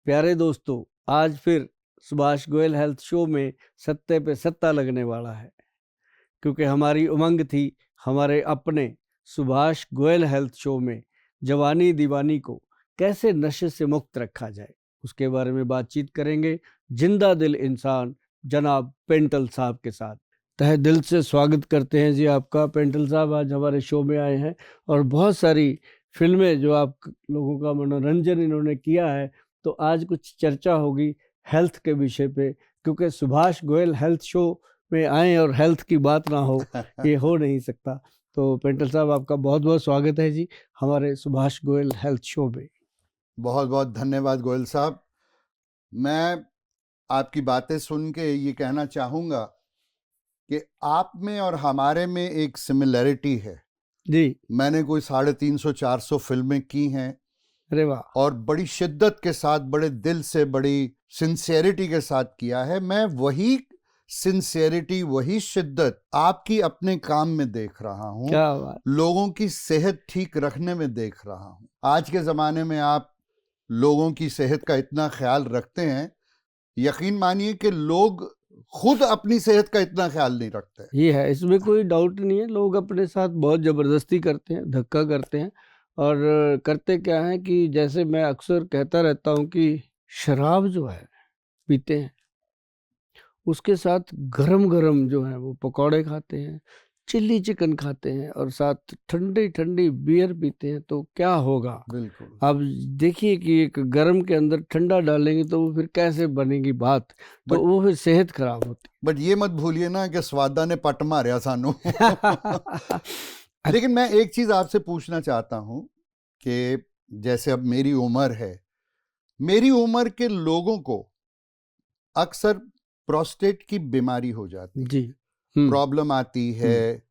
प्यारे दोस्तों, आज फिर सुभाष गोयल हेल्थ शो में सत्ते पे सत्ता लगने वाला है, क्योंकि हमारी उमंग थी हमारे अपने सुभाष गोयल हेल्थ शो में जवानी दीवानी को कैसे नशे से मुक्त रखा जाए, उसके बारे में बातचीत करेंगे जिंदा दिल इंसान जनाब पेंटल साहब के साथ। तहे दिल से स्वागत करते हैं जी आपका पेंटल साहब, आज हमारे शो में आए हैं और बहुत सारी फिल्में जो आप लोगों का मनोरंजन इन्होंने किया है, तो आज कुछ चर्चा होगी हेल्थ के विषय पे, क्योंकि सुभाष गोयल हेल्थ शो में आए और हेल्थ की बात ना हो ये हो नहीं सकता। तो पेंटल साहब, आपका बहुत बहुत स्वागत है जी हमारे सुभाष गोयल हेल्थ शो में। बहुत बहुत धन्यवाद गोयल साहब। मैं आपकी बातें सुन के ये कहना चाहूँगा कि आप में और हमारे में एक सिमिलैरिटी है जी। मैंने कोई 350-400 फिल्में की हैं। अरे वाह। और बड़ी शिद्दत के साथ, बड़े दिल से, बड़ी सिंसियरिटी के साथ किया है। मैं वही सिंसियरिटी, वही शिद्दत आपकी अपने काम में देख रहा हूँ, क्या बात। लोगों की सेहत ठीक रखने में देख रहा हूँ। आज के ज़माने में आप लोगों की सेहत का इतना ख्याल रखते हैं, यकीन मानिए कि लोग खुद अपनी सेहत का इतना ख्याल नहीं रखते। ये है, इसमें कोई डाउट नहीं है। लोग अपने साथ बहुत ज़बरदस्ती करते हैं, धक्का करते हैं, और करते क्या है कि जैसे मैं अक्सर कहता रहता हूँ कि शराब जो है पीते हैं, उसके साथ गरम गरम जो है वो पकौड़े खाते हैं, चिल्ली चिकन खाते हैं और साथ ठंडी ठंडी बियर पीते हैं, तो क्या होगा। बिल्कुल। अब देखिए कि एक गरम के अंदर ठंडा डालेंगे तो वो फिर कैसे बनेगी बात, तो वो फिर सेहत खराब होती। बट ये मत भूलिए ना कि स्वादा ने पट मारिया सानू। लेकिन मैं एक चीज आपसे पूछना चाहता हूं कि जैसे अब मेरी उम्र है, मेरी उम्र के लोगों को अक्सर प्रोस्टेट की बीमारी हो जाती है जी। प्रॉब्लम आती है,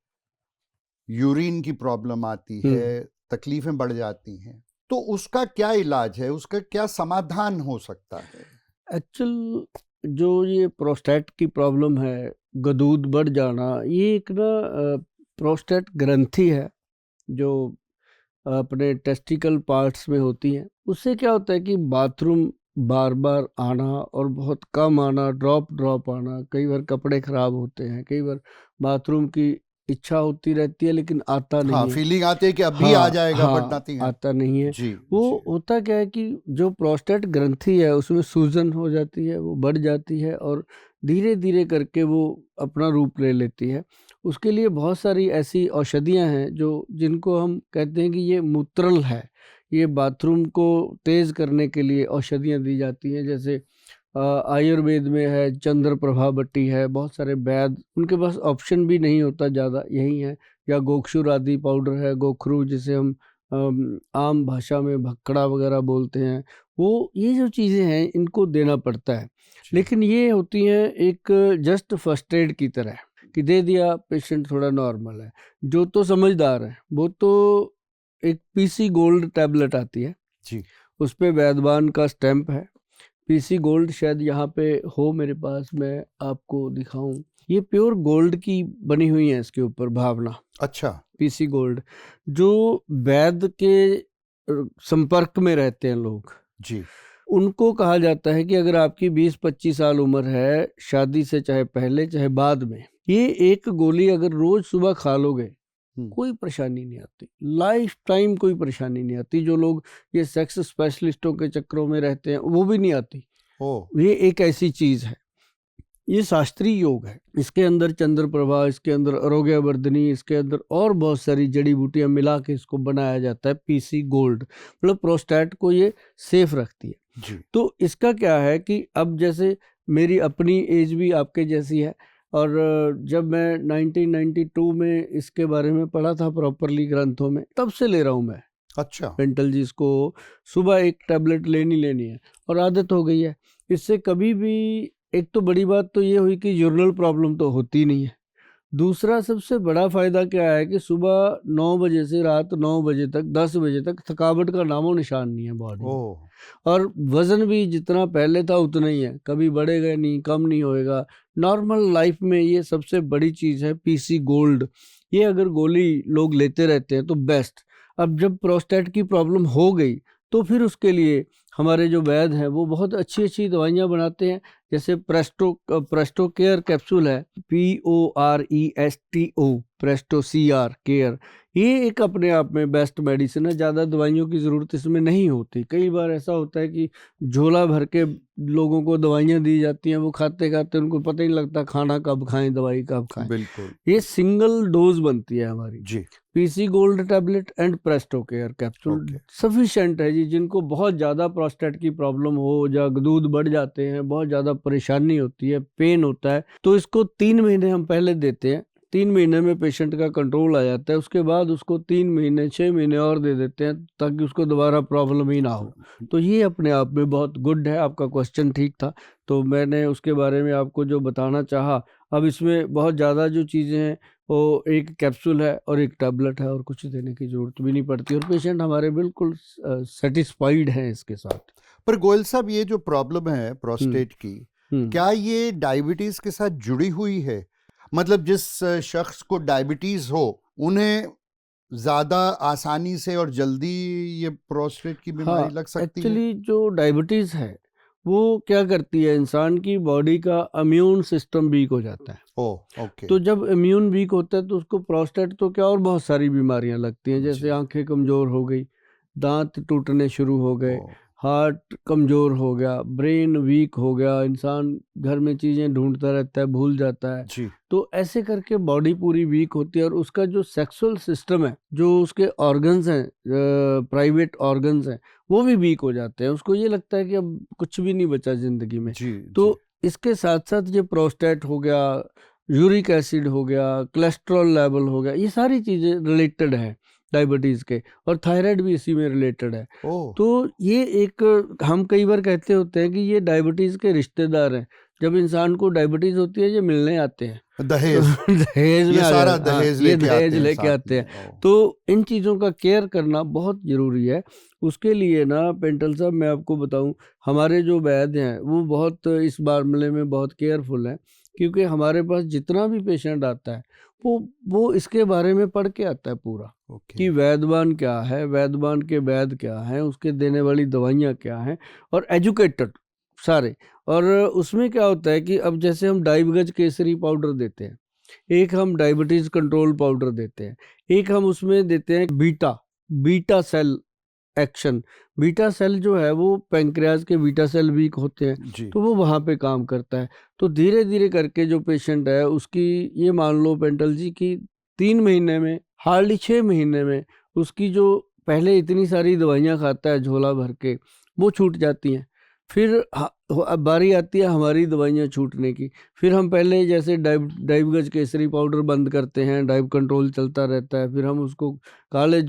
यूरिन की प्रॉब्लम आती है, तकलीफें बढ़ जाती हैं, तो उसका क्या इलाज है, उसका क्या समाधान हो सकता है? एक्चुअल जो ये प्रोस्टेट की प्रॉब्लम है, गदूद बढ़ जाना, ये एक ना प्रोस्टेट ग्रंथि है जो अपने टेस्टिकल पार्ट्स में होती है। उससे क्या होता है कि बाथरूम बार बार आना और बहुत कम आना, ड्रॉप आना, कई बार कपड़े खराब होते हैं, कई बार बाथरूम की इच्छा होती रहती है लेकिन आता नहीं है। फीलिंग आती है कि अभी आ जाएगा, बट नथिंग आता नहीं है। जी, वो जी। होता क्या है कि जो प्रोस्टेट ग्रंथि है उसमें सूजन हो जाती है, वो बढ़ जाती है और धीरे धीरे करके वो अपना रूप ले लेती है। उसके लिए बहुत सारी ऐसी औषधियाँ हैं जो जिनको हम कहते हैं कि ये मूत्रल है, ये बाथरूम को तेज़ करने के लिए औषधियाँ दी जाती हैं। जैसे आयुर्वेद में है, चंद्र प्रभा बट्टी है, बहुत सारे वैद्य, उनके पास ऑप्शन भी नहीं होता ज़्यादा, यही है। या गोक्षुर आदि पाउडर है, गोखरू जिसे हम आम भाषा में भक्कड़ा वगैरह बोलते हैं, वो ये जो चीज़ें हैं इनको देना पड़ता है। लेकिन ये होती हैं एक जस्ट फर्स्ट एड की तरह कि दे दिया, पेशेंट थोड़ा नॉर्मल है। जो तो समझदार है वो तो एक पीसी गोल्ड टैबलेट आती है जी, उस पे वैद्यवान का स्टैंप है। पीसी गोल्ड शायद यहाँ पे हो मेरे पास, मैं आपको दिखाऊं। ये प्योर गोल्ड की बनी हुई है इसके ऊपर भावना। अच्छा। पीसी गोल्ड जो वैद्य के संपर्क में रहते हैं लोग जी, उनको कहा जाता है कि अगर आपकी 20-25 साल उम्र है, शादी से चाहे पहले चाहे बाद में, ये एक गोली अगर रोज सुबह खा लोगे कोई परेशानी नहीं आती, लाइफ टाइम कोई परेशानी नहीं आती। जो लोग ये सेक्स स्पेशलिस्टों के चक्करों में रहते हैं वो भी नहीं आती। ये एक ऐसी चीज है, ये शास्त्रीय योग है। इसके अंदर चंद्र प्रभा, इसके अंदर आरोग्यवर्धिनी, इसके अंदर और बहुत सारी जड़ी बूटियां मिला के इसको बनाया जाता है पीसी गोल्ड। मतलब प्रोस्टेट को ये सेफ रखती है जी। तो इसका क्या है कि अब जैसे मेरी अपनी एज भी आपके जैसी है, और जब मैं 1992 में इसके बारे में पढ़ा था प्रॉपरली ग्रंथों में, तब से ले रहा हूँ मैं। अच्छा। पेंटल जी, इसको सुबह एक टैबलेट लेनी है और आदत हो गई है। इससे कभी भी, एक तो बड़ी बात तो ये हुई कि यूरिनल प्रॉब्लम तो होती नहीं है। दूसरा सबसे बड़ा फायदा क्या है कि सुबह 9 बजे से रात 9 बजे तक, 10 बजे तक थकावट का नामो निशान नहीं है बॉडी में। और वजन भी जितना पहले था उतना ही है, कभी बढ़ेगा नहीं, कम नहीं होएगा। नॉर्मल लाइफ में ये सबसे बड़ी चीज़ है पीसी गोल्ड। ये अगर गोली लोग लेते रहते हैं तो बेस्ट। अब जब प्रोस्टेट की प्रॉब्लम हो गई तो फिर उसके लिए हमारे जो वैद्य हैं वो बहुत अच्छी दवाइयाँ बनाते हैं। जैसे प्रेस्टो केयर कैप्सूल है, PORESTO, प्रेस्टो CR केयर, ये एक अपने आप में बेस्ट मेडिसिन है। ज़्यादा दवाइयों की ज़रूरत इसमें नहीं होती। कई बार ऐसा होता है कि झोला भर के लोगों को दवाइयाँ दी जाती हैं, वो खाते खाते उनको पता ही नहीं लगता खाना कब खाएं, दवाई कब खाएं। बिल्कुल ये सिंगल डोज बनती है हमारी। जी। PC gold tablet and Presto care capsule okay. Sufficient है जी। जिनको बहुत ज़्यादा प्रोस्टेट की प्रॉब्लम हो या दूध बढ़ जाते हैं, बहुत ज़्यादा परेशानी होती है, पेन होता है, तो इसको 3 महीने हम पहले देते हैं। 3 महीने में पेशेंट का कंट्रोल आ जाता है। उसके बाद उसको 3 महीने 6 महीने और दे देते हैं ताकि उसको दोबारा प्रॉब्लम ही ना हो। तो ये अपने आप में बहुत गुड है। आपका क्वेश्चन ठीक था, तो मैंने उसके बारे में आपको जो बताना चाहा। अब इसमें बहुत ज़्यादा जो चीज़ें हैं वो एक कैप्सूल है और एक टैबलेट है, और कुछ देने की ज़रूरत भी नहीं पड़ती, और पेशेंट हमारे बिल्कुल सेटिस्फाइड हैं इसके साथ। पर गोयल साहब, ये जो प्रॉब्लम है प्रोस्टेट की, क्या ये डायबिटीज के साथ जुड़ी हुई है? मतलब जिस शख्स को डायबिटीज हो उन्हें ज्यादा आसानी से और जल्दी ये प्रोस्टेट की बीमारी लग सकती है? एक्चुअली जो डायबिटीज़ है वो क्या करती है, इंसान की बॉडी का इम्यून सिस्टम वीक हो जाता है। Oh okay. तो जब इम्यून वीक होता है तो उसको प्रोस्टेट तो क्या और बहुत सारी बीमारियां लगती हैं। जैसे आंखें कमज़ोर हो गई, दांत टूटने शुरू हो गए, हार्ट कमज़ोर हो गया, ब्रेन वीक हो गया, इंसान घर में चीज़ें ढूंढता रहता है, भूल जाता है जी। तो ऐसे करके बॉडी पूरी वीक होती है। और उसका जो सेक्सुअल सिस्टम है, जो उसके ऑर्गन्स हैं, प्राइवेट ऑर्गन्स हैं, वो भी वीक हो जाते हैं। उसको ये लगता है कि अब कुछ भी नहीं बचा ज़िंदगी में। जी तो जी। इसके साथ साथ ये प्रोस्टेट हो गया, यूरिक एसिड हो गया, कोलेस्ट्रॉल लेवल हो गया, ये सारी चीज़ें रिलेटेड है डायबिटीज़ के, और थायराइड भी इसी में रिलेटेड है। तो ये एक, हम कई बार कहते होते हैं कि ये डायबिटीज़ के रिश्तेदार हैं। जब इंसान को डायबिटीज़ होती है, ये मिलने आते हैं, दहेज दहेज में ये आ सारा जाता है। हाँ, दहेज ये लेके दहेज आते हैं लेके साथ आते हैं। में। तो इन चीज़ों का केयर करना बहुत ज़रूरी है। उसके लिए ना पेंटल साहब, मैं आपको बताऊं, हमारे जो वैद्य हैं वो बहुत इस मामले में बहुत केयरफुल हैं। क्योंकि हमारे पास जितना भी पेशेंट आता है वो इसके बारे में पढ़ के आता है पूरा, कि वैद्यवान क्या है, वैद्यवान के वैद्य क्या हैं, उसके देने वाली दवाइयाँ क्या हैं, और एजुकेटेड सारे। और उसमें क्या होता है कि अब जैसे हम डाइबगज केसरी पाउडर देते हैं, एक हम डायबिटीज़ कंट्रोल पाउडर देते हैं, एक हम उसमें देते हैं beta cell action. Beta cell जो है वो पैंक्रियाज के बीटा सेल वीक होते हैं, तो वो वहाँ पे काम करता है। तो धीरे धीरे करके जो पेशेंट है उसकी, ये मान लो पेंटल जी की 3 महीने में, हार्डली 6 महीने में, उसकी जो पहले इतनी सारी दवाइयाँ खाता है झोला भर के, वो छूट जाती हैं। फिर अब बारी आती है हमारी दवाइयाँ छूटने की। फिर हम पहले जैसे डाइबगज केसरी पाउडर बंद करते हैं, डाइब कंट्रोल चलता रहता है। फिर हम उसको काले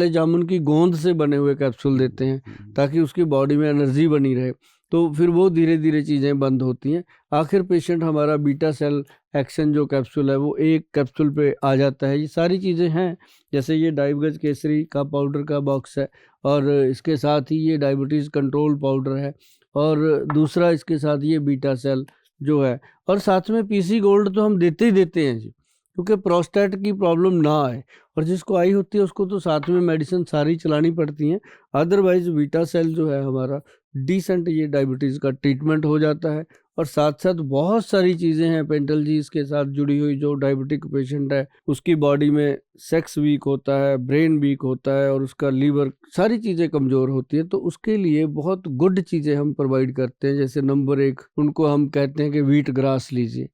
जामुन की गोंद से बने हुए कैप्सूल देते हैं ताकि उसकी बॉडी में एनर्जी बनी रहे। तो फिर वो धीरे धीरे चीज़ें बंद होती हैं। आखिर पेशेंट हमारा बीटा सेल एक्शन जो कैप्सूल है वो एक कैप्सूल पे आ जाता है। ये सारी चीज़ें हैं, जैसे ये डाइबगज केसरी का पाउडर का बॉक्स है, और इसके साथ ही ये डायबिटीज़ कंट्रोल पाउडर है, और दूसरा इसके साथ ये बीटा सेल जो है, और साथ में PC गोल्ड तो हम देते ही देते हैं जी, क्योंकि प्रोस्टेट की प्रॉब्लम ना आए। और जिसको आई होती है उसको तो साथ में मेडिसिन सारी चलानी पड़ती हैं। अदरवाइज बीटा सेल जो है हमारा डिसेंट ये डायबिटीज़ का ट्रीटमेंट हो जाता है। और साथ साथ बहुत सारी चीज़ें हैं पेंटल जी इसके साथ जुड़ी हुई। जो डायबिटिक पेशेंट है उसकी बॉडी में सेक्स वीक होता है, ब्रेन वीक होता है, और उसका लीवर, सारी चीज़ें कमज़ोर होती है। तो उसके लिए बहुत गुड चीज़ें हम प्रोवाइड करते हैं। जैसे नंबर 1 उनको हम कहते हैं कि व्हीट ग्रास लीजिए।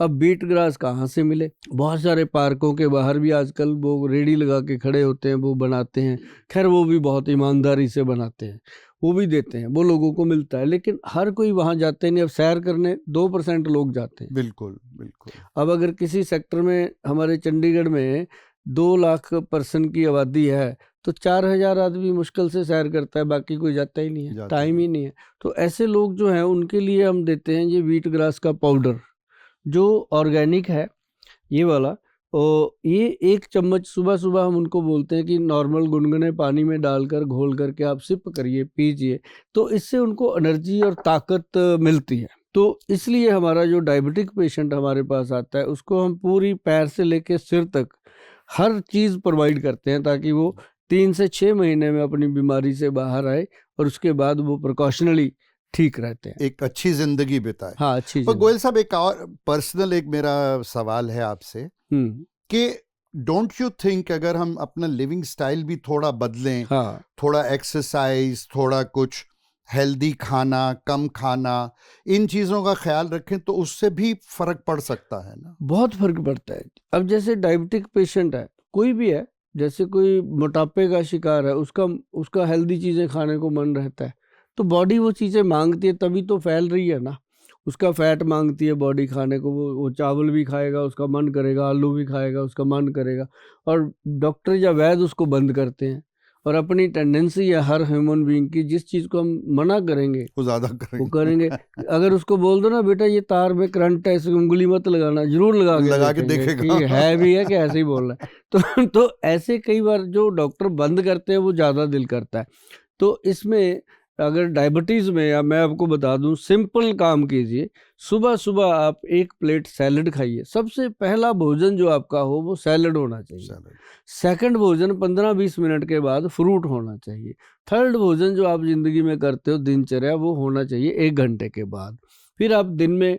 अब बीट ग्रास कहाँ से मिले? बहुत सारे पार्कों के बाहर भी आजकल वो रेडी लगा के खड़े होते हैं, वो बनाते हैं। खैर वो भी बहुत ईमानदारी से बनाते हैं, वो भी देते हैं, वो लोगों को मिलता है। लेकिन हर कोई वहाँ जाते नहीं। अब सैर करने 2% लोग जाते हैं। बिल्कुल बिल्कुल। अब अगर किसी सेक्टर में, हमारे चंडीगढ़ में 2 लाख पर्सन की आबादी है, तो 4000 आदमी मुश्किल से सैर करता है, बाकी कोई जाता ही नहीं है, टाइम ही नहीं है। तो ऐसे लोग जो हैं उनके लिए हम देते हैं ये व्हीट ग्रास का पाउडर, जो ऑर्गेनिक है ये वाला। और ये 1 चम्मच सुबह सुबह हम उनको बोलते हैं कि नॉर्मल गुनगुने पानी में डालकर घोल करके आप सिप करिए, पीजिए, तो इससे उनको एनर्जी और ताकत मिलती है। तो इसलिए हमारा जो डायबिटिक पेशेंट हमारे पास आता है उसको हम पूरी पैर से लेकर सिर तक हर चीज़ प्रोवाइड करते हैं ताकि वो 3 से 6 महीने में अपनी बीमारी से बाहर आए और उसके बाद वो प्रिकॉशनली ठीक रहते हैं, एक अच्छी जिंदगी बिताए। हाँ अच्छी पर जिंदगी। गोयल साहब, एक और पर्सनल एक मेरा सवाल है आपसे कि डोंट यू थिंक अगर हम अपना लिविंग स्टाइल भी थोड़ा बदलें, हाँ थोड़ा एक्सरसाइज, थोड़ा कुछ हेल्दी खाना, कम खाना, इन चीजों का ख्याल रखें तो उससे भी फर्क पड़ सकता है ना? बहुत फर्क पड़ता है। अब जैसे डायबिटिक पेशेंट है, कोई भी है, जैसे कोई मोटापे का शिकार है, उसका हेल्दी चीज़ें खाने को मन रहता है, तो बॉडी वो चीज़ें मांगती है, तभी तो फैल रही है ना। उसका फैट मांगती है बॉडी खाने को, वो चावल भी खाएगा उसका मन करेगा, आलू भी खाएगा उसका मन करेगा, और डॉक्टर या वैद्य उसको बंद करते हैं। और अपनी टेंडेंसी है हर ह्यूमन बीइंग की, जिस चीज़ को हम मना करेंगे वो ज्यादा वो करेंगे। करेंगे। अगर उसको बोल दो ना बेटा ये तार में करंट है, इसमें उंगली मत लगाना, जरूर लगा के देखेंगे कि है भी है कि ऐसे ही बोल रहा है। तो ऐसे कई बार जो डॉक्टर बंद करते हैं वो ज़्यादा दिल करता है। तो इसमें अगर डायबिटीज़ में, या मैं आपको बता दूं, सिंपल काम कीजिए। सुबह सुबह आप 1 प्लेट सैलड खाइए। सबसे पहला भोजन जो आपका हो वो सैलड होना चाहिए। सेकंड भोजन 15-20 मिनट के बाद फ्रूट होना चाहिए। थर्ड भोजन जो आप ज़िंदगी में करते हो दिनचर्या, वो होना चाहिए 1 घंटे के बाद। फिर आप दिन में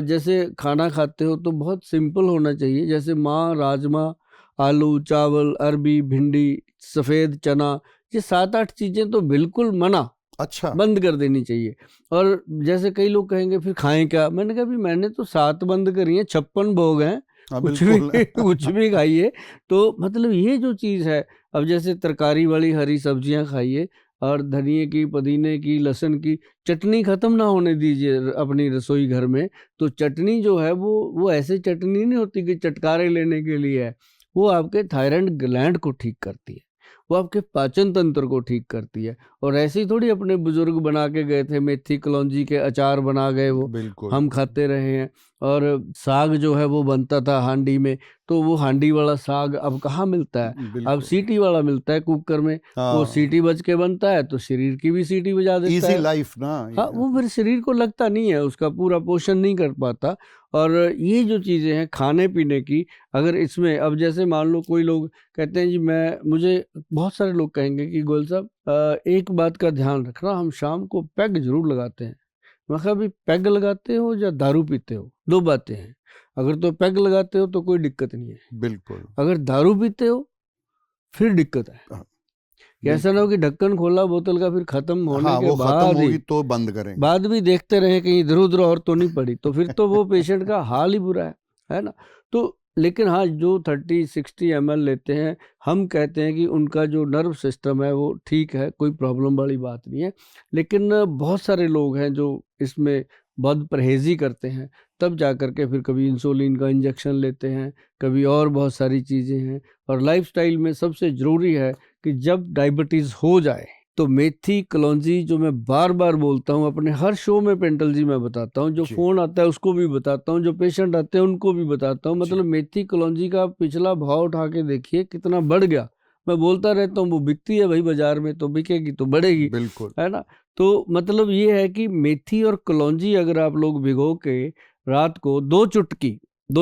जैसे खाना खाते हो तो बहुत सिंपल होना चाहिए, जैसे माँ, राजमा, आलू, चावल, अरबी, भिंडी, सफ़ेद चना, ये 7-8 चीज़ें तो बिल्कुल मना, अच्छा, बंद कर देनी चाहिए। और जैसे कई लोग कहेंगे फिर खाएं क्या, मैंने कहा भी मैंने तो 7 बंद करी हैं, 56 भोग हैं, कुछ भी कुछ भी खाइए। तो मतलब ये जो चीज़ है, अब जैसे तरकारी वाली हरी सब्जियां खाइए, और धनिए की, पुदीने की, लहसुन की चटनी ख़त्म ना होने दीजिए अपनी रसोई घर में। तो चटनी जो है वो ऐसे चटनी नहीं होती कि चटकारे लेने के लिए है, वो आपके थायराइड ग्लैंड को ठीक करती है, वो आपके पाचन तंत्र को ठीक करती है। और ऐसे ही थोड़ी अपने बुजुर्ग बना के गए थे, मेथी कलौंजी के अचार बना गए, वो बिल्कुल हम खाते रहे हैं। और साग जो है वो बनता था हांडी में, तो वो हांडी वाला साग अब कहाँ मिलता है, अब बिल्कुल। सीटी वाला मिलता है कुकर में। वो सीटी बज के बनता है तो शरीर की भी सीटी बजा देता इजी है। लाइफ ना। हाँ, वो फिर शरीर को लगता नहीं है, उसका पूरा पोषण नहीं कर पाता। और ये जो चीज़ें हैं खाने पीने की, अगर इसमें अब जैसे मान लो कोई लोग कहते हैं जी मुझे बहुत सारे लोग कहेंगे कि गोयल साहब एक बात का ध्यान रखना, हम शाम को पैग जरूर लगाते हैं। मैं कहा भी पैग लगाते हो या दारू पीते हो, 2 बातें हैं। अगर तो पैग लगाते हो तो कोई दिक्कत नहीं है, बिल्कुल। अगर दारू पीते हो फिर दिक्कत है। हाँ, ऐसा ना हो कि ढक्कन खोला बोतल का, फिर खत्म होने हाँ, के वो खत्म बाद ही होगी तो बंद करेंगे। बाद भी देखते रहे कहीं इधर उधर और तो नहीं पड़ी, तो फिर तो वो पेशेंट का हाल ही बुरा है ना। तो लेकिन हाँ, जो 30-60 ml लेते हैं, हम कहते हैं कि उनका जो नर्व सिस्टम है वो ठीक है, कोई प्रॉब्लम वाली बात नहीं है। लेकिन बहुत सारे लोग हैं जो इसमें बहुत परहेजी करते हैं, तब जा कर के फिर कभी इंसुलिन का इंजेक्शन लेते हैं, कभी और बहुत सारी चीज़ें हैं। और लाइफस्टाइल में सबसे ज़रूरी है कि जब डायबिटीज़ हो जाए तो मेथी कलौंजी, जो मैं बार बार बोलता हूँ अपने हर शो में, पेंटल जी मैं बताता हूँ, जो फ़ोन आता है उसको भी बताता हूँ, जो पेशेंट आते हैं उनको भी बताता हूँ। मतलब मेथी कलौंजी का पिछला भाव उठा के देखिए कितना बढ़ गया। मैं बोलता रहता हूँ वो बिकती है भाई बाजार में, तो बिकेगी तो बढ़ेगी, बिल्कुल है ना। तो मतलब ये है कि मेथी और कलौंजी अगर आप लोग भिगो के रात को 2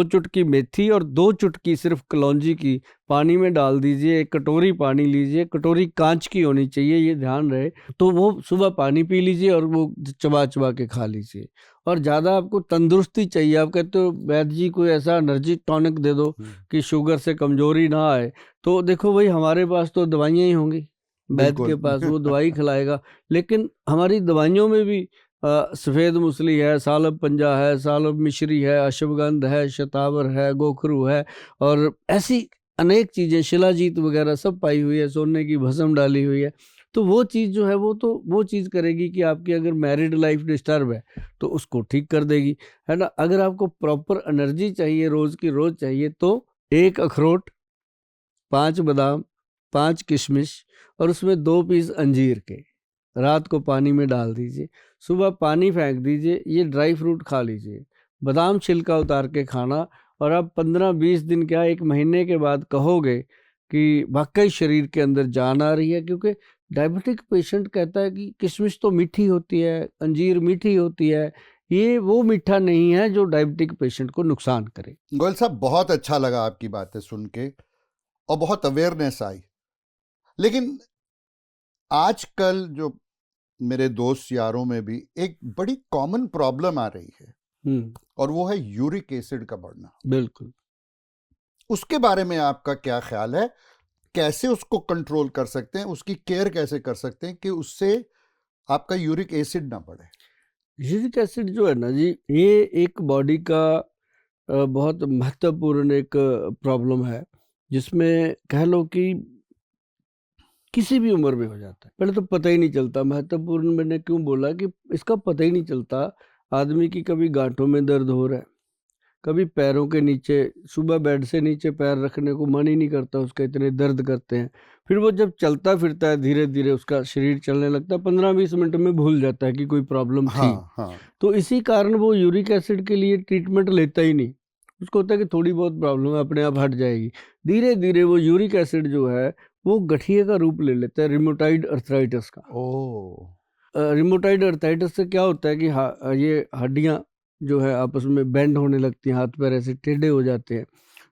चुटकी मेथी और 2 चुटकी सिर्फ कलौंजी की पानी में डाल दीजिए। 1 कटोरी पानी लीजिए, कटोरी कांच की होनी चाहिए, ये ध्यान रहे। तो वो सुबह पानी पी लीजिए और वो चबा चबा के खा लीजिए। और ज़्यादा आपको तंदुरुस्ती चाहिए, आप कहते हो वैद्य जी कोई ऐसा एनर्जी टॉनिक दे दो कि शुगर से कमजोरी ना आए, तो देखो भाई हमारे पास तो दवाइयाँ ही होंगी, वैद्य के पास वो दवाई खिलाएगा। लेकिन हमारी दवाइयों में भी सफ़ेद मूसली है, सालब पंजा है, सालब मिश्री है, अश्वगंध है, शतावर है, गोखरू है, और ऐसी अनेक चीज़ें, शिलाजीत वगैरह सब पाई हुई है, सोने की भस्म डाली हुई है। तो वो चीज़ जो है वो चीज़ करेगी कि आपकी अगर मैरिड लाइफ डिस्टर्ब है तो उसको ठीक कर देगी, है ना। अगर आपको प्रॉपर एनर्जी चाहिए, रोज़ की रोज़ चाहिए, तो 1 अखरोट, 5 बादाम, 5 किशमिश, और उसमें 2 पीस अंजीर के रात को पानी में डाल दीजिए, सुबह पानी फेंक दीजिए, ये ड्राई फ्रूट खा लीजिए, बादाम छिलका उतार के खाना। और अब 15-20 दिन क्या 1 महीने के बाद कहोगे कि वाकई शरीर के अंदर जान आ रही है। क्योंकि डायबिटिक पेशेंट कहता है कि किशमिश तो मीठी होती है, अंजीर मीठी होती है, ये वो मीठा नहीं है जो डायबिटिक पेशेंट को नुकसान करे। गोयल साहब, बहुत अच्छा लगा आपकी बातें सुन के और बहुत अवेयरनेस आई। लेकिन आजकल जो मेरे दोस्त यारों में भी एक बड़ी कॉमन प्रॉब्लम आ रही है और वो है यूरिक एसिड का बढ़ना। बिल्कुल। उसके बारे में आपका क्या ख्याल है? कैसे उसको कंट्रोल कर सकते हैं, उसकी केयर कैसे कर सकते हैं कि उससे आपका यूरिक एसिड ना बढ़े? यूरिक एसिड जो है ना जी, ये एक बॉडी का बहुत महत्वपूर्ण एक प्रॉब्लम है, जिसमें कह लो कि किसी भी उम्र में हो जाता है। पहले तो पता ही नहीं चलता। महत्वपूर्ण मैंने क्यों बोला कि इसका पता ही नहीं चलता। आदमी की कभी गांठों में दर्द हो रहा है, कभी पैरों के नीचे, सुबह बेड से नीचे पैर रखने को मन ही नहीं करता उसका, इतने दर्द करते हैं। फिर वो जब चलता फिरता है, धीरे धीरे उसका शरीर चलने लगता है, 15-20 मिनट में भूल जाता है कि कोई प्रॉब्लम थी। हाँ। तो इसी कारण वो यूरिक एसिड के लिए ट्रीटमेंट लेता ही नहीं। उसको होता है कि थोड़ी बहुत प्रॉब्लम है, अपने आप हट जाएगी। धीरे धीरे वो यूरिक एसिड जो है वो गठिए का रूप ले लेता है, रिमोटाइड अर्थराइटिस का। रिमोटाइड अर्थराइटिस से क्या होता है कि ये हड्डियां जो है आपस में बेंड होने लगती हैं, हाथ पैर ऐसे टेढ़े हो जाते हैं,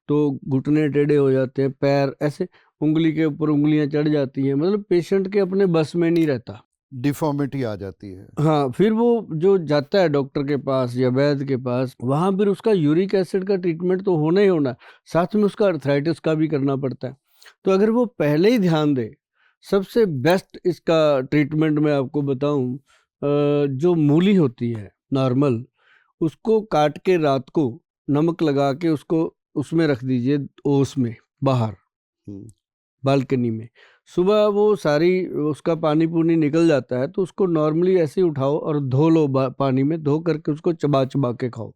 तो घुटने टेढ़े हो जाते हैं, पैर ऐसे उंगली के ऊपर उंगलियां चढ़ जाती हैं, मतलब पेशेंट के अपने बस में नहीं रहता, डिफॉर्मिटी आ जाती है। हाँ, फिर वो जो जाता है डॉक्टर के पास या वैद्य के पास, वहाँ फिर उसका यूरिक एसिड का ट्रीटमेंट तो होना ही होना, साथ में उसका अर्थराइटिस का भी करना पड़ता है। तो अगर वो पहले ही ध्यान दे, सबसे बेस्ट इसका ट्रीटमेंट मैं आपको बताऊं, जो मूली होती है नॉर्मल, उसको काट के रात को नमक लगा के उसको उसमें रख दीजिए, ओस में बाहर बालकनी में। सुबह वो सारी उसका पानी पूनी निकल जाता है, तो उसको नॉर्मली ऐसे ही उठाओ और धो लो, पानी में धो करके उसको चबा चबा के खाओ,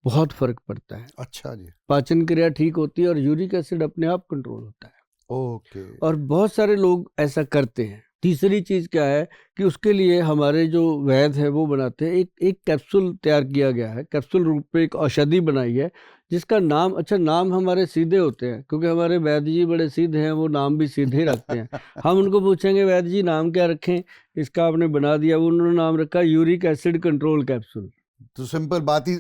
बहुत फर्क पड़ता है। अच्छा जी। पाचन क्रिया ठीक होती है और यूरिक एसिड अपने आप कंट्रोल होता है। ओके। और बहुत सारे लोग ऐसा करते हैं। तीसरी चीज क्या है कि उसके लिए हमारे जो वैद्य है वो बनाते हैं, एक कैप्सूल तैयार किया गया है, कैप्सूल रूप में एक औषधि बनाई है, जिसका नाम, अच्छा नाम हमारे सीधे होते हैं क्योंकि हमारे वैद्य जी बड़े सीधे हैं, वो नाम भी सीधे ही रखते हैं। हम उनको पूछेंगे वैद्य जी नाम क्या रखें, इसका आपने बना दिया, वो उन्होंने नाम रखा यूरिक एसिड कंट्रोल कैप्सूल। तो सिंपल बात ही,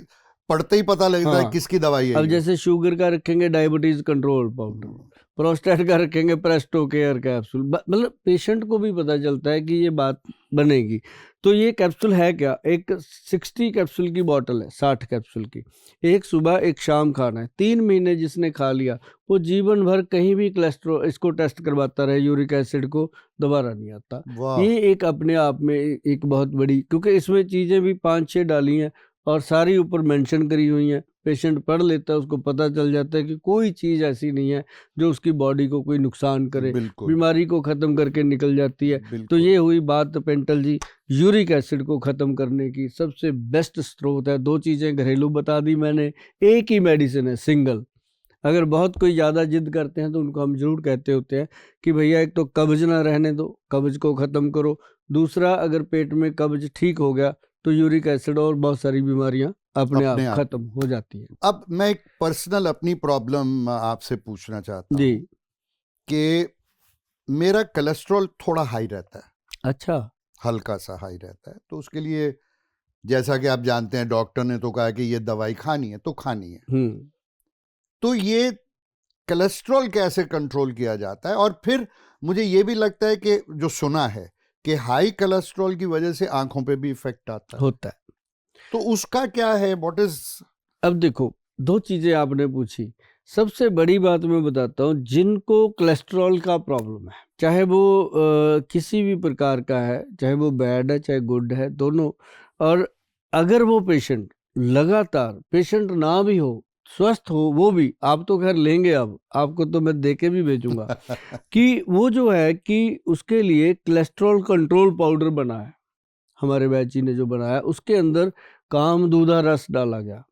पढ़ते ही पता लगता है किसकी दवाई है अब ये। जैसे शुगर का रखेंगे डायबिटीज कंट्रोल पाउडर, प्रोस्टेट का रखेंगे प्रेस्टो केयर कैप्सूल, मतलब पेशेंट को भी पता चलता है कि ये बात बनेगी। तो ये कैप्सूल है क्या, एक 60 कैप्सूल की बोतल है, 60 कैप्सूल की, एक सुबह एक शाम खाना है। 3 महीने जिसने खा लिया वो जीवन भर कहीं भी कोलेस्ट्रॉल इसको टेस्ट करवाता रहे, यूरिक एसिड को दोबारा नहीं आता। ये एक अपने आप में एक बहुत बड़ी, क्योंकि इसमें चीज़ें भी 5-6 डाली हैं और सारी ऊपर मेंशन करी हुई हैं, पेशेंट पढ़ लेता है, उसको पता चल जाता है कि कोई चीज़ ऐसी नहीं है जो उसकी बॉडी को कोई नुकसान करे, बीमारी को ख़त्म करके निकल जाती है। तो ये हुई बात पेंटल जी यूरिक एसिड को ख़त्म करने की। सबसे बेस्ट स्रोत है, 2 चीज़ें घरेलू बता दी मैंने, एक ही मेडिसिन है सिंगल। अगर बहुत कोई ज़्यादा जिद करते हैं तो उनको हम जरूर कहते होते हैं कि भैया एक तो कब्ज ना रहने दो, कब्ज को ख़त्म करो, दूसरा अगर पेट में कब्ज ठीक हो गया तो यूरिक एसिड और बहुत सारी बीमारियां अपने आप खत्म हो जाती हैं। अब मैं एक पर्सनल अपनी प्रॉब्लम आपसे पूछना चाहता जी, हूँ कि मेरा कोलेस्ट्रॉल थोड़ा हाई रहता है। अच्छा, हल्का सा हाई रहता है, तो उसके लिए जैसा कि आप जानते हैं डॉक्टर ने तो कहा कि ये दवाई खानी है तो खानी है। तो ये कोलेस्ट्रॉल कैसे कंट्रोल किया जाता है? और फिर मुझे ये भी लगता है कि जो सुना है कि हाई कोलेस्ट्रॉल की वजह से आंखों पे भी इफेक्ट होता है, तो उसका क्या है, व्हाट इज? अब देखो, 2 चीजें आपने पूछी। सबसे बड़ी बात मैं बताता हूँ, जिनको कोलेस्ट्रॉल का प्रॉब्लम है, चाहे वो किसी भी प्रकार का है, चाहे वो बैड है चाहे गुड है, दोनों, और अगर वो पेशेंट लगातार, पेशेंट ना भी हो, स्वस्थ हो वो भी, आप तो खैर लेंगे, अब आपको तो मैं दे के भी भेजूंगा कि वो जो है कि उसके लिए कोलेस्ट्रॉल कंट्रोल पाउडर बना है, हमारे वैद्य जी ने जो बनाया, उसके अंदर कामदूधा रस डाला गया।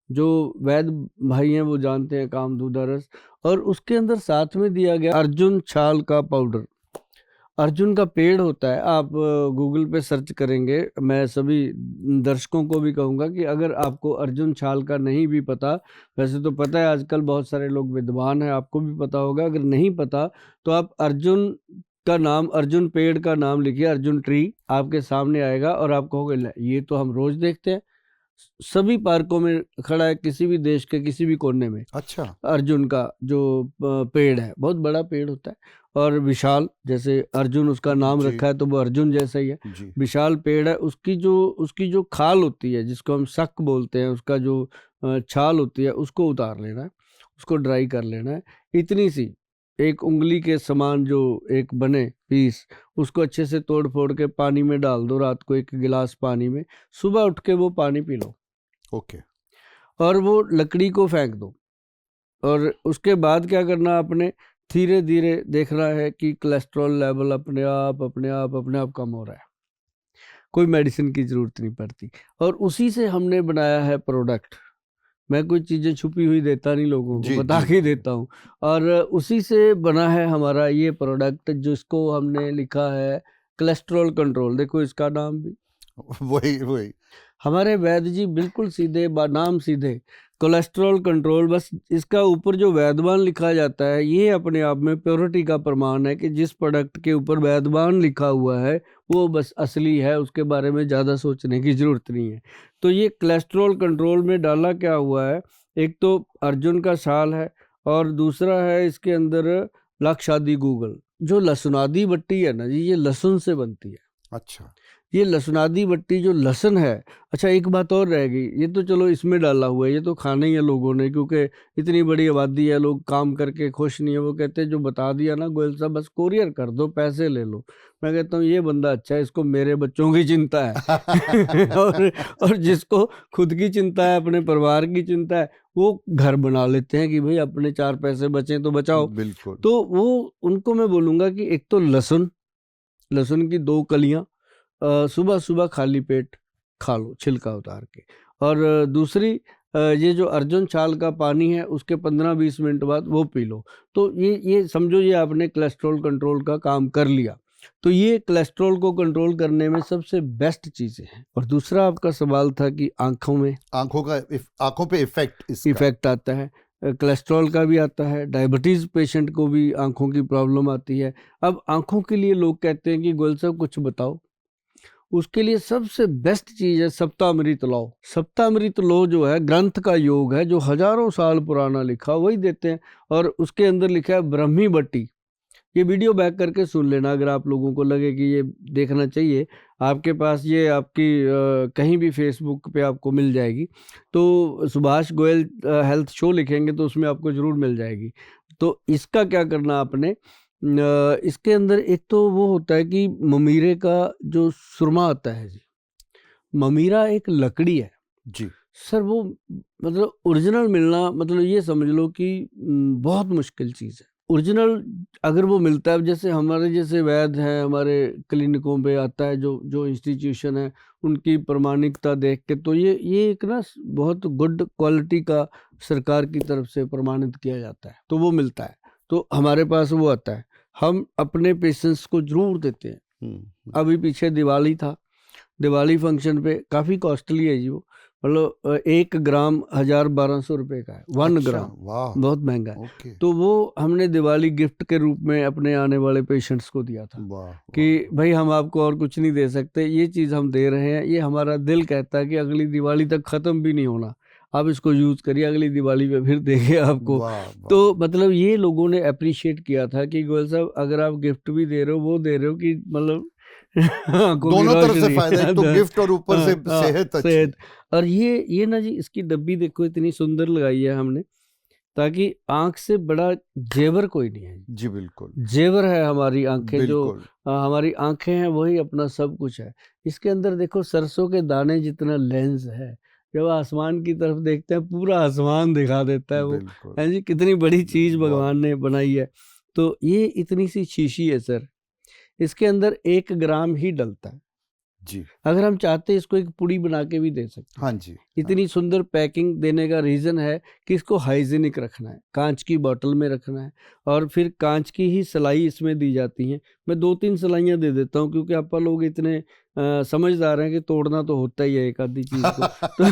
जो वैद्य भाई हैं वो जानते हैं कामदूधा रस, और उसके अंदर साथ में दिया गया अर्जुन छाल का पाउडर। अर्जुन का पेड़ होता है, आप गूगल पे सर्च करेंगे, मैं सभी दर्शकों को भी कहूँगा कि अगर आपको अर्जुन छाल का नहीं भी पता, वैसे तो पता है आजकल बहुत सारे लोग विद्वान हैं, आपको भी पता होगा, अगर नहीं पता तो आप अर्जुन का नाम, अर्जुन पेड़ का नाम लिखिए, अर्जुन ट्री आपके सामने आएगा और आप कहोगे ये तो हम रोज देखते हैं, सभी पार्कों में खड़ा है, किसी भी देश के किसी भी कोने में। अच्छा। अर्जुन का जो पेड़ है, बहुत बड़ा पेड़ होता है, और विशाल, जैसे अर्जुन उसका नाम जी। रखा है तो वो अर्जुन जैसा ही है। जी। विशाल पेड़ है, उसकी जो खाल होती है जिसको हम शक बोलते हैं, उसका जो छाल होती है उसको उतार लेना है, उसको ड्राई कर लेना है। इतनी सी एक उंगली के समान जो एक बने पीस, उसको अच्छे से तोड़ फोड़ के पानी में डाल दो रात को, 1 गिलास पानी में, सुबह उठ के वो पानी पी लो ओके। और वो लकड़ी को फेंक दो। और उसके बाद क्या करना आपने, धीरे धीरे देखना है कि कोलेस्ट्रॉल लेवल अपने आप कम हो रहा है, कोई मेडिसिन की जरूरत नहीं पड़ती। और उसी से हमने बनाया है प्रोडक्ट। मैं कोई चीज़ें छुपी हुई देता नहीं लोगों को, जी, बता जी, के जी। देता हूँ। और उसी से बना है हमारा ये प्रोडक्ट, जिसको हमने लिखा है कोलेस्ट्रॉल कंट्रोल। देखो इसका नाम भी, वही हमारे वैद्य जी बिल्कुल सीधे, नाम सीधे, कोलेस्ट्रॉल कंट्रोल। बस इसका ऊपर जो वैद्यवान लिखा जाता है, ये अपने आप में प्योरिटी का प्रमाण है कि जिस प्रोडक्ट के ऊपर वैद्यवान लिखा हुआ है वो बस असली है, उसके बारे में ज़्यादा सोचने की ज़रूरत नहीं है। तो ये कोलेस्ट्रॉल कंट्रोल में डाला क्या हुआ है, एक तो अर्जुन का साल है और दूसरा है इसके अंदर लक्षादी गूगल। जो लहसुनादी बट्टी है ना जी, ये लहसुन से बनती है। अच्छा। ये लहसुनादी बट्टी जो लहसुन है, अच्छा एक बात और रह गई, ये तो चलो इसमें डाला हुआ है, ये तो खाना ही है लोगों ने, क्योंकि इतनी बड़ी आबादी है, लोग काम करके खुश नहीं है। वो कहते हैं जो बता दिया ना गोयल साहब, बस कोरियर कर दो, पैसे ले लो। मैं कहता हूँ ये बंदा अच्छा है, इसको मेरे बच्चों की चिंता है और जिसको खुद की चिंता है, अपने परिवार की चिंता है, वो घर बना लेते हैं कि भाई अपने 4 पैसे बचें तो बचाओ। बिल्कुल। तो वो उनको मैं बोलूँगा कि एक तो लहसुन की 2 कलियाँ सुबह सुबह खाली पेट खा लो, छिलका उतार के। और दूसरी, ये जो अर्जुन छाल का पानी है उसके 15-20 मिनट बाद वो पी लो। तो ये समझो ये आपने कोलेस्ट्रॉल कंट्रोल का काम कर लिया। तो ये कोलेस्ट्रॉल को कंट्रोल करने में सबसे बेस्ट चीज़ें हैं। और दूसरा आपका सवाल था कि आंखों पे इफेक्ट इफेक्ट आता है। कोलेस्ट्रॉल का भी आता है, डायबिटीज़ पेशेंट को भी आंखों की प्रॉब्लम आती है। अब आंखों के लिए लोग कहते हैं कि गोयल साहब कुछ बताओ। उसके लिए सबसे बेस्ट चीज़ है सप्तामृत लो। सप्तामृत लो जो है ग्रंथ का योग है, जो हजारों साल पुराना लिखा, वही देते हैं। और उसके अंदर लिखा है ब्रह्मी बट्टी। ये वीडियो बैक करके सुन लेना, अगर आप लोगों को लगे कि ये देखना चाहिए। आपके पास ये आपकी कहीं भी फेसबुक पे आपको मिल जाएगी। तो सुभाष गोयल हेल्थ शो लिखेंगे तो उसमें आपको ज़रूर मिल जाएगी। तो इसका क्या करना आपने, इसके अंदर एक तो वो होता है कि ममीरे का जो सुरमा आता है जी, ममीरा एक लकड़ी है जी। सर। वो मतलब ओरिजिनल मिलना, मतलब ये समझ लो कि बहुत मुश्किल चीज़ है। ओरिजिनल अगर वो मिलता है, जैसे हमारे जैसे वैद्य हैं, हमारे क्लिनिकों पे आता है जो इंस्टीट्यूशन है, उनकी प्रमाणिकता देख के, तो ये एक ना बहुत गुड क्वालिटी का सरकार की तरफ से प्रमाणित किया जाता है, तो वो मिलता है। तो हमारे पास वो आता है, हम अपने पेशेंट्स को जरूर देते हैं। अभी पीछे दिवाली था, दिवाली फंक्शन पे काफ़ी कॉस्टली है जी वो, मतलब 1 ग्राम 1000-1200 रुपये का है। 1 अच्छा, ग्राम वाह, बहुत महंगा है। ओके। तो वो हमने दिवाली गिफ्ट के रूप में अपने आने वाले पेशेंट्स को दिया था वाह, कि भाई हम आपको और कुछ नहीं दे सकते, ये चीज़ हम दे रहे हैं, ये हमारा दिल कहता है कि अगली दिवाली तक ख़त्म भी नहीं होना, आप इसको यूज़ करिए, अगली दिवाली पे फिर देंगे आपको। वाह, तो वाह। मतलब ये लोगों ने अप्रिशिएट किया था कि गोयल साहब अगर आप गिफ्ट भी दे रहे हो, वो दे रहे हो कि मतलब आंखों की दोनों तरफ से रोशनी फायदा, एक तो गिफ्ट और ऊपर से सेहत अच्छी। सेहत। और ये ना जी, इसकी डब्बी देखो इतनी सुंदर लगाई है हमने, ताकि आंख से बड़ा जेवर कोई नहीं है जी बिल्कुल। जेवर है हमारी आंखें। जो बिल्कुल। हमारी आंखें हैं वही अपना सब कुछ है। इसके अंदर देखो सरसों के दाने जितना लेंस है, जब आसमान की तरफ देखते हैं पूरा आसमान दिखा देता है वो, बिल्कुल। है जी, कितनी बड़ी चीज़ बहुत। भगवान ने बनाई है। तो ये इतनी सी शीशी है सर, इसके अंदर 1 ग्राम ही डलता है। जी। अगर हम चाहते इसको एक पुड़ी बना के भी दे सकते हैं। हाँ जी। इतनी सुंदर पैकिंग देने का रीज़न है कि इसको हाइजीनिक रखना है, कांच की बोतल में रखना है, और फिर कांच की ही सिलाई इसमें दी जाती हैं। मैं 2-3 सिलाइयाँ दे देता हूँ, क्योंकि आपा लोग इतने समझदार हैं कि तोड़ना तो होता ही है एक आधी चीज़ को। तो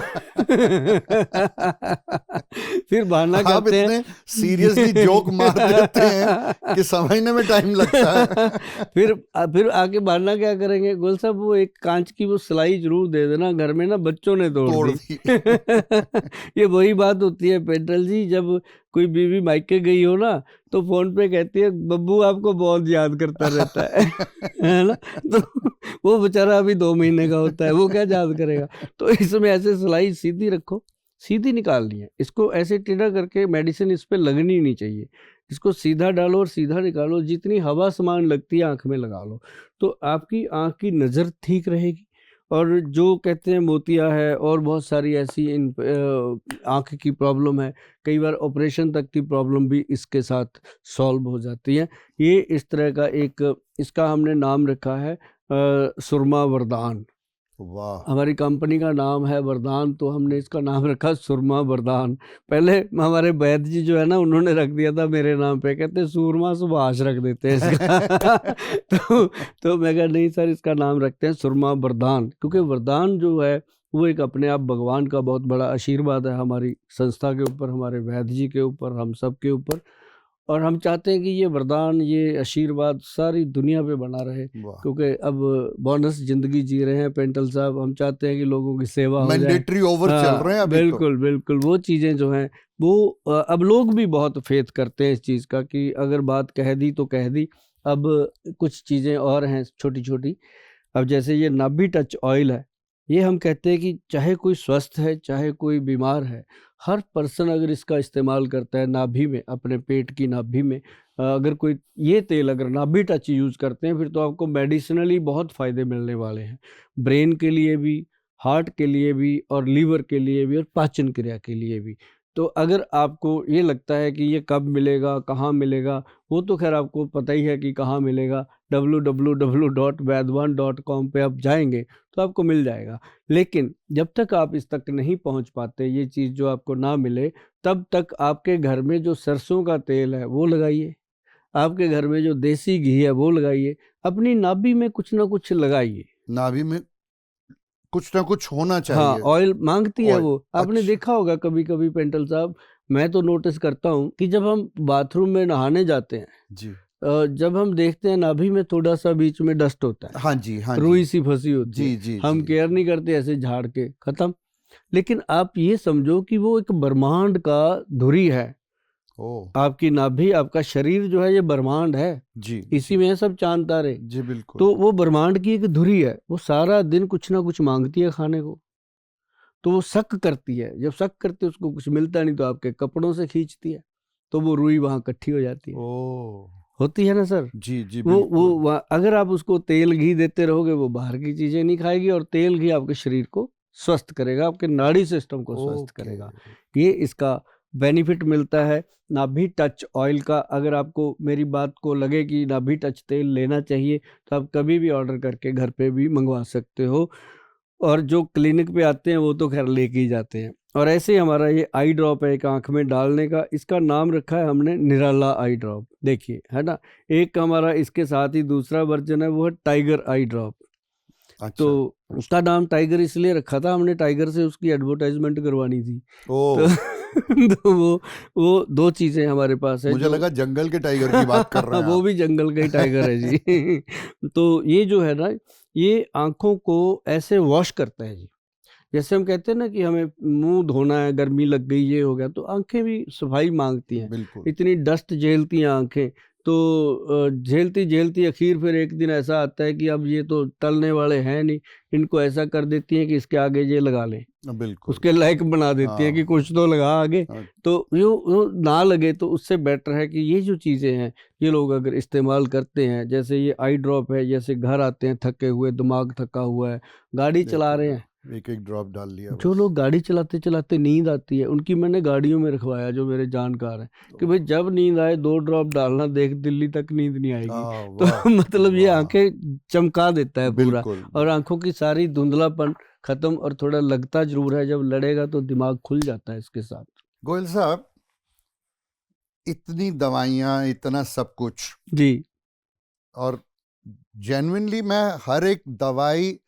फिर बहाना आप करते हैं, इतने सीरियसली जोक मार देते हैं कि समझने में टाइम लगता है। फिर आके बहाना क्या करेंगे, गोल साहब वो एक कांच की वो सिलाई जरूर दे देना, घर में ना बच्चों ने तोड़ दी। ये वही बात होती है पेंटल जी, जब कोई बीवी मायके गई हो ना तो फोन पे कहती है बब्बू आपको बहुत याद करता रहता है ना। तो वो बेचारा अभी 2 महीने का होता है, वो क्या याद करेगा। तो इसमें ऐसे सिलाई सीधी रखो, सीधी निकालनी है इसको, ऐसे टेढ़ा करके मेडिसिन इस पे लगनी नहीं चाहिए। इसको सीधा डालो और सीधा निकालो, जितनी हवा समान लगती है आंख में लगा लो, तो आपकी आंख की नज़र ठीक रहेगी। और जो कहते हैं मोतिया है और बहुत सारी ऐसी आंख की प्रॉब्लम है, कई बार ऑपरेशन तक की प्रॉब्लम भी इसके साथ सॉल्व हो जाती है। ये इस तरह का एक, इसका हमने नाम रखा है सुरमा वरदान। वाह। हमारी कंपनी का नाम है वरदान, तो हमने इसका नाम रखा सुरमा वरदान। पहले हमारे वैद्य जी जो है ना, उन्होंने रख दिया था मेरे नाम पे, कहते सूरमा सुभाष रख देते हैं इसका। तो मैं कहा नहीं सर, इसका नाम रखते हैं सुरमा वरदान, क्योंकि वरदान जो है वो एक अपने आप भगवान का बहुत बड़ा आशीर्वाद है हमारी संस्था के ऊपर, हमारे वैद्य जी के ऊपर, हम सब के ऊपर। और हम चाहते हैं कि ये वरदान, ये आशीर्वाद सारी दुनिया पे बना रहे, वाह। क्योंकि अब बोनस जिंदगी जी रहे हैं पेंटल साहब, हम चाहते हैं कि लोगों की सेवा हो जाए। मैंडेटरी ओवर चल रहे हैं अभी तो। बिल्कुल बिल्कुल, वो चीज़ें जो हैं वो अब लोग भी बहुत फेथ करते हैं इस चीज़ का, कि अगर बात कह दी तो कह दी। अब कुछ चीज़ें और हैं छोटी छोटी। अब जैसे ये नाभि टच ऑयल है, ये हम कहते हैं कि चाहे कोई स्वस्थ है चाहे कोई बीमार है, हर पर्सन अगर इसका इस्तेमाल करता है नाभि में, अपने पेट की नाभि में, अगर कोई ये तेल अगर नाभि टच यूज़ करते हैं, फिर तो आपको मेडिसिनली बहुत फ़ायदे मिलने वाले हैं, ब्रेन के लिए भी, हार्ट के लिए भी, और लीवर के लिए भी, और पाचन क्रिया के लिए भी। तो अगर आपको ये लगता है कि ये कब मिलेगा, कहाँ मिलेगा, वो तो खैर आपको पता ही है कि कहाँ मिलेगा। www.vaidwan.com पे आप जाएंगे तो आपको मिल जाएगा। लेकिन जब तक आप इस तक नहीं पहुंच पाते, ये चीज़ जो आपको ना मिले, तब तक आपके घर में जो सरसों का तेल है वो लगाइए, आपके घर में जो देसी घी है वो लगाइए, अपनी नाभि में कुछ ना कुछ लगाइए। नाभि में कुछ ना कुछ होना हाँ, चाहिए। ऑयल मांगती है ऑयल। वो। आपने अच्छा। देखा होगा कभी कभी पेंटल साहब, मैं तो नोटिस करता हूँ कि जब हम बाथरूम में नहाने जाते हैं, जी। जब हम देखते हैं नाभि में थोड़ा सा बीच में डस्ट होता है, हाँ जी, हाँ रुई जी। सी फंसी होती जी है, जी हम जी। केयर नहीं करते, ऐसे झाड़ के खत्म। लेकिन आप ये समझो कि वो एक ब्रह्मांड का धुरी है। ओ। आपकी नाभि, आपका शरीर जो है ये ब्रह्मांड है, जी इसी में है सब चांद तारे। जी बिल्कुल। तो वो ब्रह्मांड की एक धुरी है, वो सारा दिन कुछ ना कुछ मांगती है खाने को, तो वो शक करती है। जब शक करती है, उसको कुछ मिलता नहीं तो आपके कपड़ों से खींचती है, तो वो रुई वहां इकट्ठी हो जाती है। ओ। होती है ना सर। जी जी वो बिल्कुल। अगर आप उसको तेल घी देते रहोगे, वो बाहर की चीजें नहीं खाएगी, और तेल घी आपके शरीर को स्वस्थ करेगा, आपके नाड़ी सिस्टम को स्वस्थ ओके। करेगा। ये इसका बेनिफिट मिलता है नाभि टच ऑयल का। अगर आपको मेरी बात को लगे कि नाभि टच तेल लेना चाहिए, तो आप कभी भी ऑर्डर करके घर पे भी मंगवा सकते हो। और जो क्लिनिक पे आते हैं वो तो खैर लेके ही जाते हैं। और ऐसे ही हमारा ये आई ड्रॉप है एक आंख में डालने का, इसका नाम रखा है हमने निराला आई ड्रॉप। देखिए, है ना, एक हमारा इसके साथ ही दूसरा वर्जन है, वो है टाइगर आई ड्रॉप। तो अच्छा। उसका नाम टाइगर इसलिए रखा था, हमने टाइगर से उसकी एडवर्टाइजमेंट करवानी थी। ओ। तो तो वो दो चीजें हमारे पास है मुझे जो लगा जंगल के टाइगर की बात कर रहे हैं वो आप। भी जंगल का ही टाइगर है जी। तो ये जो है ना, ये आंखों को ऐसे वॉश करता है जी। जैसे हम कहते हैं ना कि हमें मुंह धोना है, गर्मी लग गई, ये हो गया, तो आंखें भी सफाई मांगती हैं। बिल्कुल। इतनी डस्ट झेलती हैं आंखें, तो झेलती झेलती आखिर फिर एक दिन ऐसा आता है कि अब ये तो टलने वाले हैं नहीं, इनको ऐसा कर देती हैं कि इसके आगे ये लगा लें, बिल्कुल। उसके लायक बना देती है कि हाँ। कुछ तो लगा आगे। हाँ। तो यूँ ना लगे तो उससे बेटर है कि ये जो चीज़ें हैं, ये लोग अगर इस्तेमाल करते हैं, जैसे ये आई ड्रॉप है, जैसे घर आते हैं थके हुए, दिमाग थका हुआ है, गाड़ी चला रहे हैं, एक एक ड्रॉप डाल लिया जो बस। लोग गाड़ी चलाते चलाते नींद आती है, उनकी मैंने गाड़ियों में रखवाया, जो मेरे जानकार हैं, कि भाई जब नींद आए 2 ड्रॉप डालना, देख दिल्ली तक नींद नहीं आएगी। तो वाह। मतलब ये वाह। आंखें चमका देता है पूरा, बिल्कुल और बिल्कुल। आंखों की सारी धुंधलापन खत्म। और थोड़ा लगता जरूर है, जब लड़ेगा तो दिमाग खुल जाता है इसके साथ। गोयल साहब, इतनी दवाइयाँ, इतना सब कुछ, जी और जेन्युइनली मैं हर एक दवाई,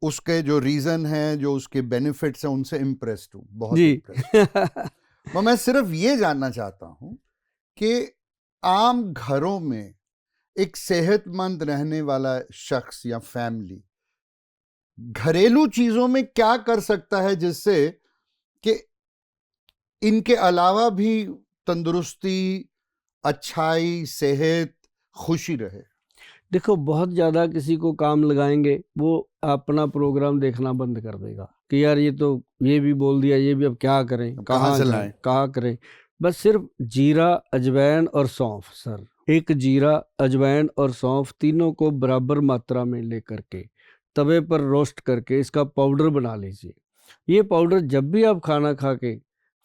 उसके जो रीजन है, जो उसके बेनिफिट्स हैं, उनसे इम्प्रेस्ड हूँ, बहुत जी इम्प्रेस्ड। मैं सिर्फ ये जानना चाहता हूँ कि आम घरों में एक सेहतमंद रहने वाला शख्स या फैमिली घरेलू चीजों में क्या कर सकता है, जिससे कि इनके अलावा भी तंदुरुस्ती, अच्छाई, सेहत, खुशी रहे? देखो, बहुत ज़्यादा किसी को काम लगाएँगे, वो अपना प्रोग्राम देखना बंद कर देगा कि यार ये तो ये भी बोल दिया, ये भी अब क्या करें, अब कहाँ से जाएँ, लाएँ? कहाँ करें? बस सिर्फ़ जीरा, अजवाइन और सौंफ सर। एक जीरा, अजवाइन और सौंफ तीनों को बराबर मात्रा में लेकर के तवे पर रोस्ट करके इसका पाउडर बना लीजिए। ये पाउडर जब भी आप खाना खा के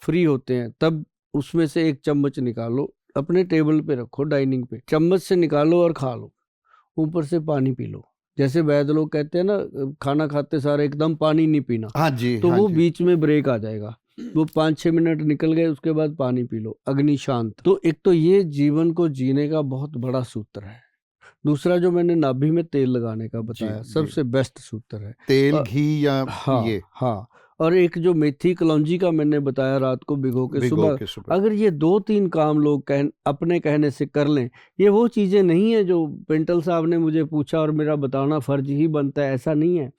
फ्री होते हैं, तब उसमें से 1 चम्मच निकालो, अपने टेबल पे रखो डाइनिंग पे, चम्मच से निकालो और खा लो। ऊपर से पानी पी लो। जैसे वैद्य लोग कहते हैं ना, खाना खाते सार एकदम पानी नहीं पीना, हाँ जी, तो हाँ वो जी। बीच में ब्रेक आ जाएगा। वो 5-6 मिनट निकल गए, उसके बाद पानी पी लो, अग्नि शांत। तो एक तो ये जीवन को जीने का बहुत बड़ा सूत्र है। दूसरा जो मैंने नाभि में तेल लगाने का बताया, जी। सबसे बेस्ट सूत्र है। तेल, अ, घी या हाँ, ये हाँ। और एक जो मेथी कलौंजी का मैंने बताया, रात को भिगो के भिगो सुबह, के सुबह। अगर ये 2-3 काम लोग अपने कहने से कर लें, ये वो चीज़ें नहीं है जो पेंटल साहब ने मुझे पूछा और मेरा बताना फ़र्ज़ ही बनता है, ऐसा नहीं है।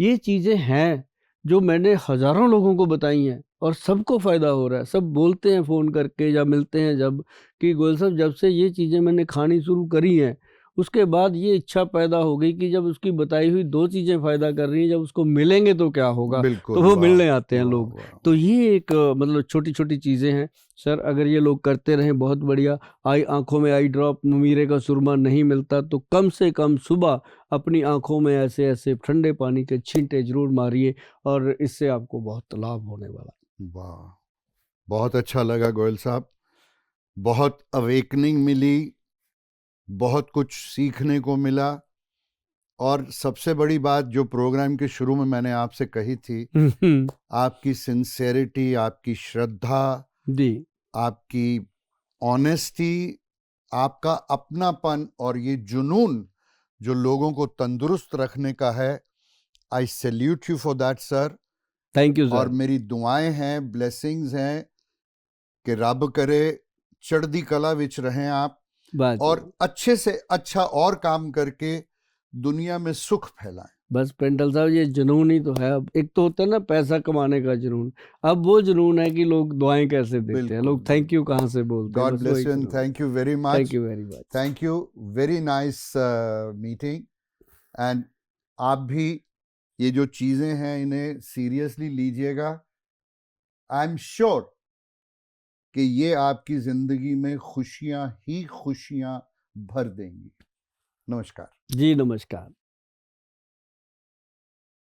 ये चीज़ें हैं जो मैंने हज़ारों लोगों को बताई हैं और सबको फ़ायदा हो रहा है। सब बोलते हैं फ़ोन करके या मिलते हैं जब, कि गोयल साहब जब से ये चीज़ें मैंने खानी शुरू करी हैं, उसके बाद ये इच्छा पैदा हो गई कि जब उसकी बताई हुई 2 चीज़ें फ़ायदा कर रही हैं, जब उसको मिलेंगे तो क्या होगा? तो बिल्कुल, वो वाह! मिलने आते हैं वाह, लोग। वाह! तो ये एक मतलब छोटी-छोटी चीज़ें हैं। सर, अगर ये लोग करते रहें बहुत बढ़िया। आँखों में आई ड्रॉप, ममीरे का सुरमा नहीं मिलता तो कम से कम सुबह अपनी आँखों में ऐसे-ऐसे ठंडे पानी के छींटे ज़रूर मारिए और इससे आपको बहुत लाभ होने वाला है। वाह! बहुत अच्छा लगा गोयल साहब। बहुत अवेकनिंग मिली, बहुत कुछ सीखने को मिला और सबसे बड़ी बात जो प्रोग्राम के शुरू में मैंने आपसे कही थी, आपकी सिंसेरिटी, आपकी श्रद्धा, जी। आपकी ऑनेस्टी, आपका अपनापन और ये जुनून जो लोगों को तंदुरुस्त रखने का है, आई salute you for that sir. Thank you और सर। मेरी दुआएं हैं, ब्लेसिंग्स हैं कि रब करे चढ़दी कला विच रहें आप बस और जी। अच्छे से अच्छा और काम करके दुनिया में सुख फैलाएं। बस पेंटल साहब, ये जुनून ही तो है। अब एक तो होता है ना पैसा कमाने का जुनून, अब वो जुनून है कि लोग दुआएं कैसे देते हैं, बिल्कुल, लोग थैंक यू कहाँ से बोलते हैं, गॉड बस ब्लेस वही यू एंड जुनून है। Thank you very thank much. You very much. Thank you, very nice meeting. And आप भी ये जो चीजें हैं इन्हें सीरियसली लीजिएगा। आई एम श्योर कि ये आपकी जिंदगी में खुशियां ही खुशियां भर देंगी। नमस्कार। जी, नमस्कार।